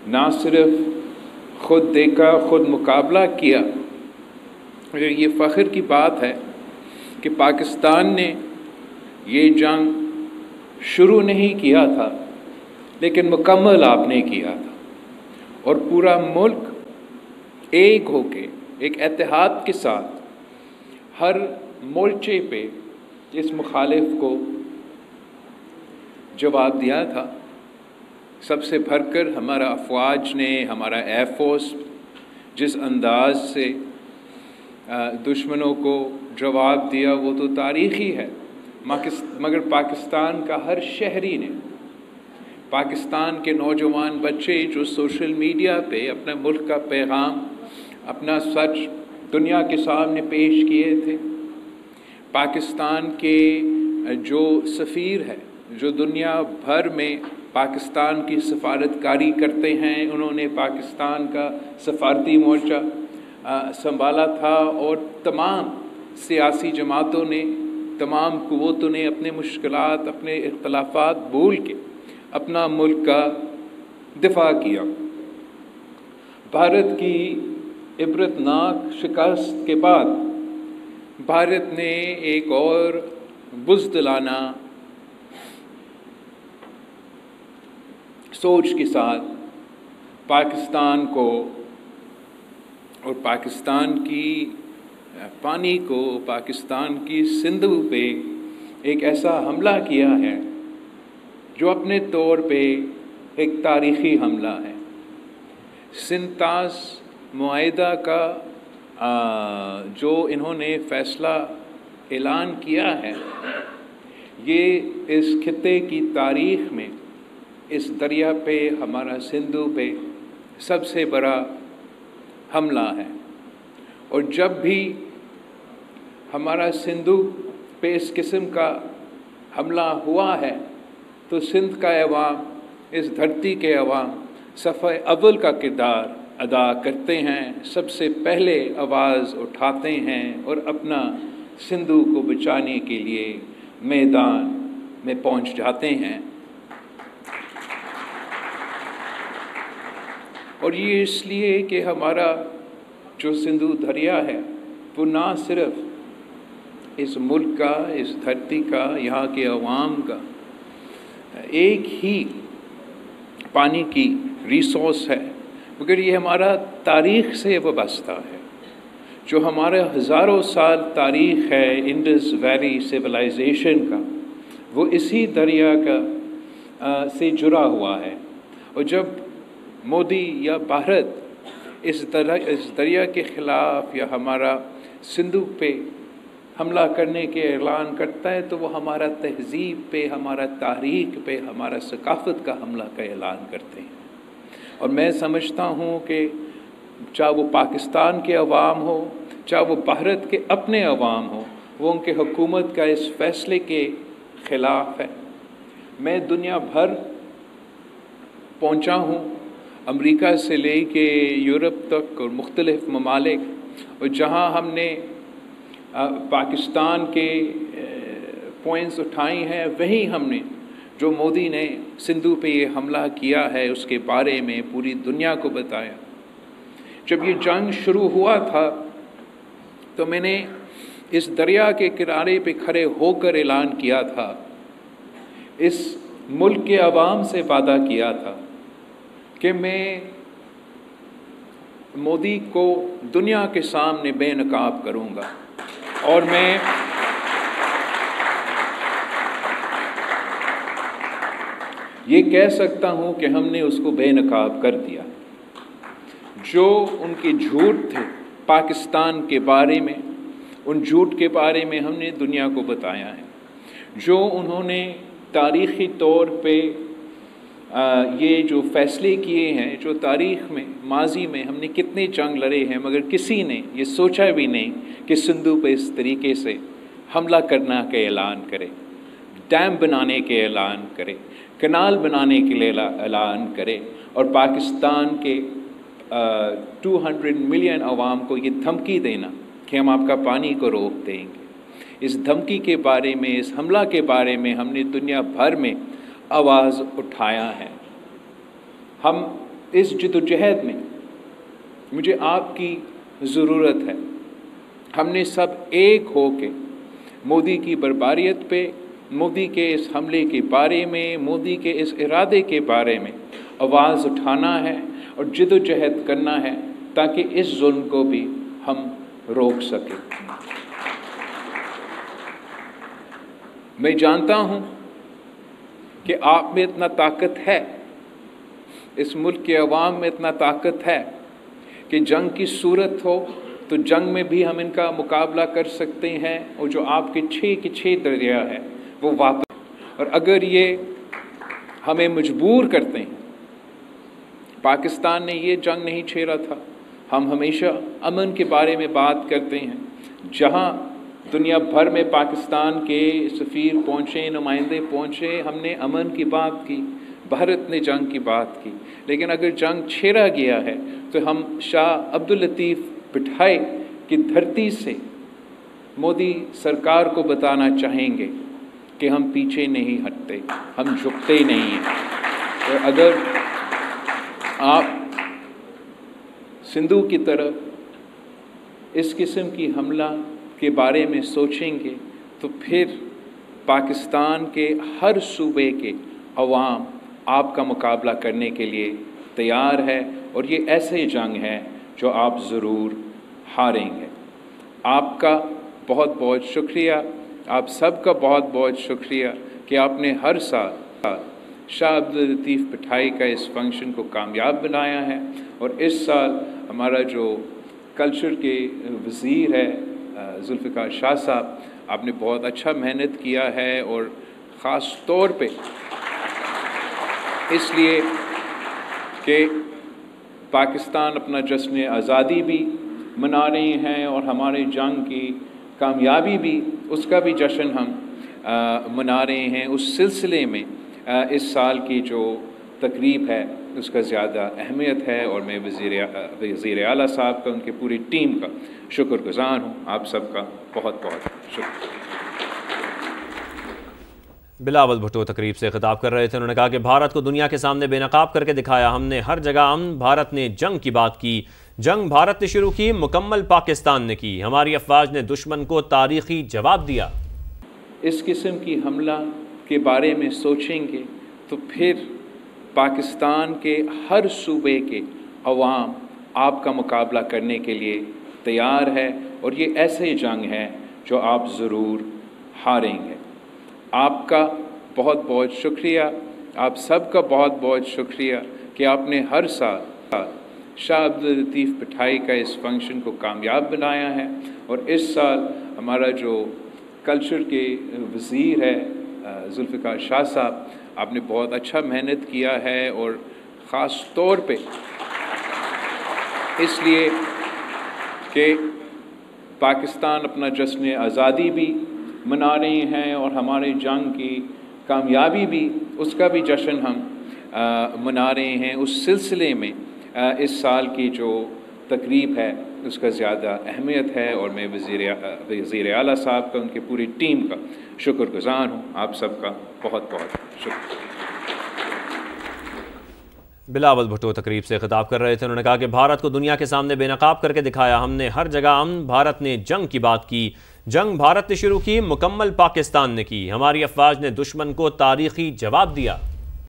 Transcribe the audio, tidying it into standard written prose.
نہ صرف خود دیکھا، خود مقابلہ کیا، مگر یہ فخر کی بات ہے کہ پاکستان نے یہ جنگ شروع نہیں کیا تھا، لیکن مکمل آپ نے کیا تھا، اور پورا ملک ایک ہو کے، ایک اتحاد کے ساتھ ہر مورچے پہ اس مخالف کو جواب دیا تھا۔ سب سے بڑھ کر ہمارا افواج نے، ہمارا ایئر فورس جس انداز سے دشمنوں کو جواب دیا وہ تو تاریخی ہے، مگر پاکستان کا ہر شہری نے، پاکستان کے نوجوان بچے جو سوشل میڈیا پہ اپنے ملک کا پیغام، اپنا سچ دنیا کے سامنے پیش کیے تھے، پاکستان کے جو سفیر ہے، جو دنیا بھر میں پاکستان کی سفارتکاری کرتے ہیں، انہوں نے پاکستان کا سفارتی مورچہ سنبھالا تھا، اور تمام سیاسی جماعتوں نے، تمام قوتوں نے اپنے مشکلات، اپنے اختلافات بھول کے اپنا ملک کا دفاع کیا۔ بھارت کی عبرتناک شکست کے بعد بھارت نے ایک اور بزدلانہ سوچ کے ساتھ پاکستان کو اور پاکستان کی پانی کو، پاکستان کی سندھو پہ ایک ایسا حملہ کیا ہے جو اپنے طور پہ ایک تاریخی حملہ ہے۔ سنتاس معاہدہ کا جو انہوں نے فیصلہ اعلان کیا ہے، یہ اس خطے کی تاریخ میں اس دریا پہ، ہمارا سندھو پہ سب سے بڑا حملہ ہے، اور جب بھی ہمارا سندھو پہ اس قسم کا حملہ ہوا ہے تو سندھ کا عوام، اس دھرتی کے عوام صفحہ اول کا کردار ادا کرتے ہیں، سب سے پہلے آواز اٹھاتے ہیں اور اپنا سندھو کو بچانے کے لیے میدان میں پہنچ جاتے ہیں۔ اور یہ اس لیے کہ ہمارا جو سندھو دریا ہے وہ نہ صرف اس ملک کا، اس دھرتی کا، یہاں کے عوام کا ایک ہی پانی کی ریسورس ہے، مگر یہ ہمارا تاریخ سے وابستہ ہے، جو ہمارا ہزاروں سال تاریخ ہے انڈس ویلی سویلائزیشن کا، وہ اسی دریا کا سے جڑا ہوا ہے۔ اور جب مودی یا بھارت اس دریا کے خلاف یا ہمارا سندھو پہ حملہ کرنے کے اعلان کرتا ہے تو وہ ہمارا تہذیب پہ، ہمارا تاریخ پہ، ہمارا ثقافت کا حملہ کا اعلان کرتے ہیں۔ اور میں سمجھتا ہوں کہ چاہے وہ پاکستان کے عوام ہو، چاہے وہ بھارت کے اپنے عوام ہو، وہ ان کے حکومت کا اس فیصلے کے خلاف ہے۔ میں دنیا بھر پہنچا ہوں، امریکہ سے لے کے یورپ تک اور مختلف ممالک، اور جہاں ہم نے پاکستان کے پوائنٹس اٹھائی ہیں، وہیں ہم نے جو مودی نے سندھو پہ یہ حملہ کیا ہے اس کے بارے میں پوری دنیا کو بتایا۔ جب یہ جنگ شروع ہوا تھا تو میں نے اس دریا کے کنارے پہ کھڑے ہو کر اعلان کیا تھا، اس ملک کے عوام سے وعدہ کیا تھا کہ میں مودی کو دنیا کے سامنے بے نقاب کروں گا، اور میں یہ کہہ سکتا ہوں کہ ہم نے اس کو بے نقاب کر دیا۔ جو ان کے جھوٹ تھے پاکستان کے بارے میں، ان جھوٹ کے بارے میں ہم نے دنیا کو بتایا ہے۔ جو انہوں نے تاریخی طور پہ یہ جو فیصلے کیے ہیں، جو تاریخ میں، ماضی میں ہم نے کتنے جنگ لڑے ہیں، مگر کسی نے یہ سوچا بھی نہیں کہ سندھو پہ اس طریقے سے حملہ کرنا کے اعلان کرے، ڈیم بنانے کے اعلان کرے، کنال بنانے کے لیے اعلان کرے، اور پاکستان کے 200 ملین عوام کو یہ دھمکی دینا کہ ہم آپ کا پانی کو روک دیں گے۔ اس دھمکی کے بارے میں، اس حملہ کے بارے میں ہم نے دنیا بھر میں آواز اٹھایا ہے۔ ہم इस जद्दोजहद में मुझे आपकी ज़रूरत है। हमने सब एक हो के मोदी की बर्बारियत पे, मोदी के इस हमले के बारे में, मोदी के इस इरादे के बारे में आवाज़ उठाना है और जद्दोजहद करना है ताकि इस जुल्म को भी हम रोक सकें। मैं जानता हूँ कि आप में इतना ताकत है, इस मुल्क के अवाम में इतना ताकत है कि जंग की सूरत हो तो जंग में भी हम इनका मुकाबला कर सकते हैं, और जो आपके 6 के 6 दरिया है वो वापस, और अगर ये हमें मजबूर करते हैं, पाकिस्तान ने ये जंग नहीं छेड़ा था। हम हमेशा अमन के बारे में बात करते हैं, जहाँ दुनिया भर में पाकिस्तान के सफ़ीर पहुँचे, नुमाइंदे पहुँचे, हमने अमन की बात की, भारत ने जंग की बात की। लेकिन अगर जंग छेड़ा गया है तो हम शाह अब्दुल लतीफ़ पिठाई की धरती से मोदी सरकार को बताना चाहेंगे कि हम पीछे नहीं हटते, हम झुकते ही नहीं हैं। और अगर आप सिंधु की तरफ इस किस्म की हमला के बारे में सोचेंगे तो फिर पाकिस्तान के हर सूबे के अवाम आपका मुकाबला करने के लिए तैयार है, और ये ऐसे जंग है जो आप ज़रूर हारेंगे। आपका बहुत बहुत शुक्रिया, आप सबका बहुत बहुत शुक्रिया कि आपने हर साल शाह अब्दुल लतीफ़ पिठाई का इस फंक्शन को कामयाब बनाया है। और इस साल हमारा जो कल्चर के वज़ीर है जुल्फ़िकार शाह साहब, आपने बहुत अच्छा मेहनत किया है, और ख़ास तौर पे इसलिए कि पाकिस्तान अपना जश्न आज़ादी भी मना रहे हैं और हमारे जंग की कामयाबी भी, उसका भी जश्न हम मना रहे हैं। उस सिलसिले में इस साल की जो तकरीब है उसका ज़्यादा अहमियत है, और मैं वज़ीर आला साहब का, उनकी पूरी टीम का शुक्रगुज़ार हूँ। आप सबका बहुत बहुत शुक्रिया। बिलावल भुट्टो तकरीब से खिताब कर रहे थे। उन्होंने कहा कि भारत को दुनिया के सामने बेनकाब करके दिखाया, हमने हर जगह अमन, भारत ने जंग की बात की, जंग भारत ने शुरू की, मुकम्मल पाकिस्तान ने की, हमारी अफवाज ने दुश्मन को तारीखी जवाब दिया। इस किस्म की हमला के बारे में सोचेंगे तो फिर पाकिस्तान के हर सूबे के अवाम आपका मुकाबला करने के लिए तैयार है, और ये ऐसे जंग है जो आप ज़रूर हारेंगे। आपका बहुत बहुत शुक्रिया, आप सबका बहुत बहुत शुक्रिया कि आपने हर साल शाह अब्दुल लतीफ़ पिठाई का इस फंक्शन को कामयाब बनाया है। और इस साल हमारा जो कल्चर के वज़ीर है जुल्फ़िकार शाह साहब, आपने बहुत अच्छा मेहनत किया है, और ख़ास तौर पे इसलिए कि पाकिस्तान अपना जश्न आज़ादी भी मना रहे हैं और हमारे जंग की कामयाबी भी, उसका भी जश्न हम मना रहे हैं। उस सिलसिले में इस साल की जो तकरीब है उसका ज़्यादा अहमियत है, और मैं वज़ीर आला साहब का, उनकी पूरी टीम का शुक्रगुज़ार हूँ। आप सबका बहुत बहुत शुक्रिया। बिलावल भुट्टो तकरीब से खिताब कर रहे थे। उन्होंने कहा कि भारत को दुनिया के सामने बेनकाब करके दिखाया, हमने हर जगह अमन, भारत ने जंग की बात की, जंग भारत ने शुरू की, मुकम्मल पाकिस्तान ने की, हमारी अफवाज ने दुश्मन को तारीखी जवाब दिया।